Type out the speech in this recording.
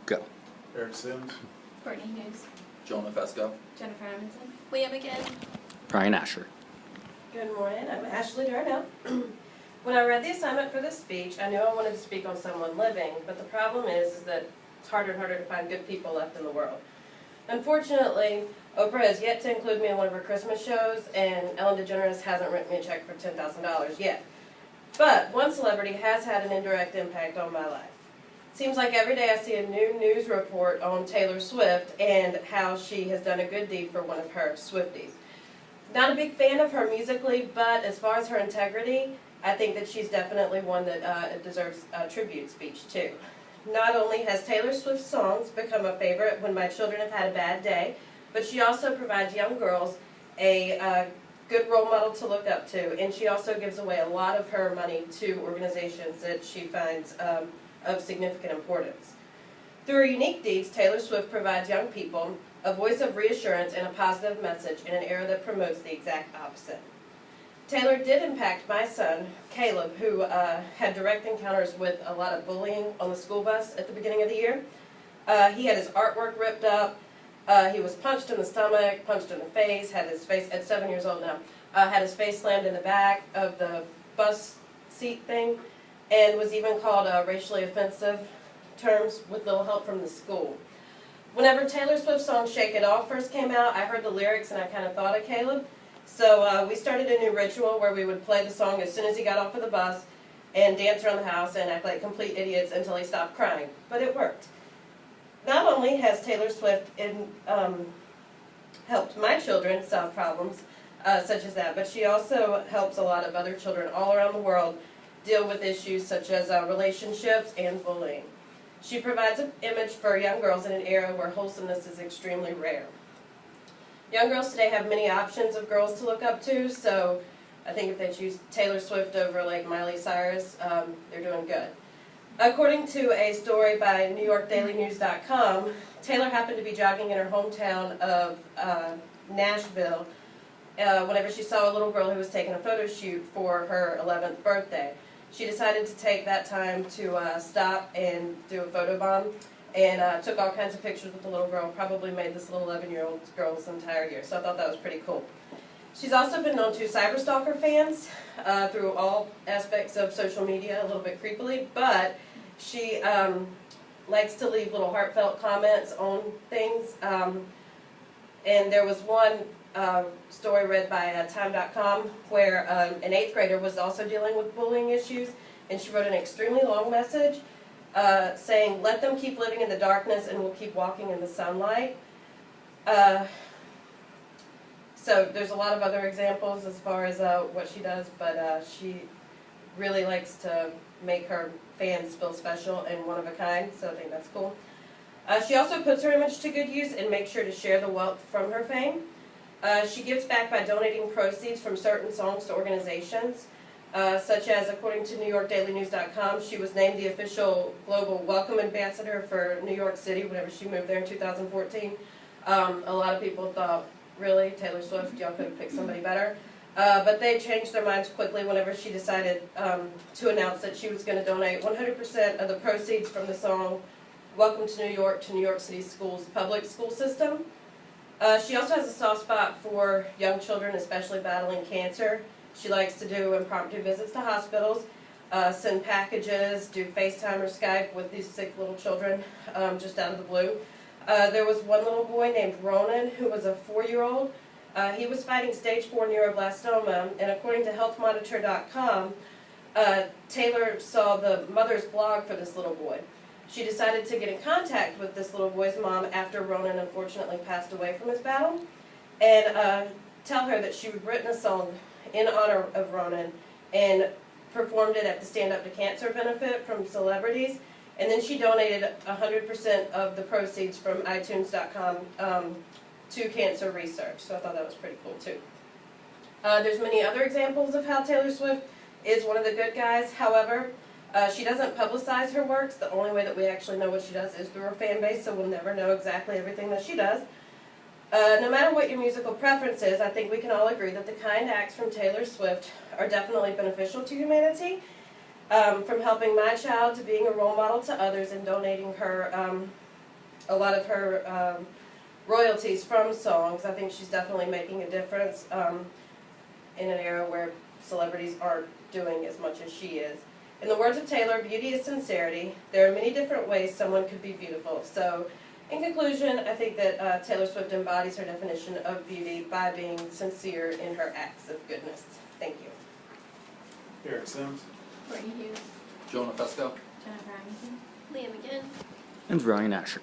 Go. Eric Sims. Courtney Hughes. Jonah Fesco. Jennifer Edmondson. Leah McGinn. Brian Asher. Good morning, I'm Ashley Darnell. When I read the assignment for this speech, I knew I wanted to speak on someone living, but the problem is that it's harder and harder to find good people left in the world. Unfortunately, Oprah has yet to include me in one of her Christmas shows, and Ellen DeGeneres hasn't written me a check for $10,000 yet. But one celebrity has had an indirect impact on my life. Seems like every day I see a new news report on Taylor Swift and how she has done a good deed for one of her Swifties. Not a big fan of her musically, but as far as her integrity, I think that she's definitely one that deserves a tribute speech too. Not only has Taylor Swift's songs become a favorite when my children have had a bad day, but she also provides young girls a good role model to look up to, and she also gives away a lot of her money to organizations that she finds of significant importance. Through her unique deeds, Taylor Swift provides young people a voice of reassurance and a positive message in an era that promotes the exact opposite. Taylor did impact my son, Caleb, who had direct encounters with a lot of bullying on the school bus at the beginning of the year. He had his artwork ripped up, he was punched in the stomach, punched in the face, had his face, at 7 years old now, had his face slammed in the back of the bus seat thing, and was even called racially offensive terms with little help from the school. Whenever Taylor Swift's song Shake It Off first came out, I heard the lyrics and I kind of thought of Caleb. So we started a new ritual where we would play the song as soon as he got off of the bus and dance around the house and act like complete idiots until he stopped crying. But it worked. Not only has Taylor Swift helped my children solve problems such as that, but she also helps a lot of other children all around the world deal with issues such as relationships and bullying. She provides an image for young girls in an era where wholesomeness is extremely rare. Young girls today have many options of girls to look up to, so I think if they choose Taylor Swift over like Miley Cyrus, they're doing good. According to a story by NewYorkDailyNews.com, Taylor happened to be jogging in her hometown of Nashville whenever she saw a little girl who was taking a photo shoot for her 11th birthday. She decided to take that time to stop and do a photo bomb, and took all kinds of pictures with the little girl, probably made this little 11-year-old girl's entire year, so I thought that was pretty cool. She's also been known to cyberstalker fans through all aspects of social media, a little bit creepily, but she likes to leave little heartfelt comments on things, and there was one story read by Time.com where an 8th grader was also dealing with bullying issues, and she wrote an extremely long message saying, "Let them keep living in the darkness and we'll keep walking in the sunlight." So there's a lot of other examples as far as what she does, but she really likes to make her fans feel special and one of a kind, so I think that's cool. She also puts her image to good use and makes sure to share the wealth from her fame. She gives back by donating proceeds from certain songs to organizations, such as, according to NewYorkDailyNews.com, she was named the official global welcome ambassador for New York City whenever she moved there in 2014. A lot of people thought, really, Taylor Swift, y'all could have picked somebody better. But they changed their minds quickly whenever she decided to announce that she was going to donate 100% of the proceeds from the song Welcome to New York City Schools public school system. She also has a soft spot for young children, especially battling cancer. She likes to do impromptu visits to hospitals, send packages, do FaceTime or Skype with these sick little children just out of the blue. There was one little boy named Ronan who was a 4-year-old. He was fighting stage 4 neuroblastoma, and according to HealthMonitor.com, Taylor saw the mother's blog for this little boy. She decided to get in contact with this little boy's mom after Ronan unfortunately passed away from his battle, and tell her that she had written a song in honor of Ronan and performed it at the Stand Up to Cancer benefit from celebrities, and then she donated 100% of the proceeds from iTunes.com to cancer research, so I thought that was pretty cool too. There's many other examples of how Taylor Swift is one of the good guys. However, she doesn't publicize her works. The only way that we actually know what she does is through her fan base, so we'll never know exactly everything that she does. No matter what your musical preference is, I think we can all agree that the kind acts from Taylor Swift are definitely beneficial to humanity. From helping my child to being a role model to others and donating her a lot of her royalties from songs. I think she's definitely making a difference in an era where celebrities aren't doing as much as she is. In the words of Taylor, beauty is sincerity. There are many different ways someone could be beautiful. So, in conclusion, I think that Taylor Swift embodies her definition of beauty by being sincere in her acts of goodness. Thank you. Eric Sims. Courtney Hughes. Jonah Fesco. Jennifer Aniston. Leah McGinn. And Ryan Asher.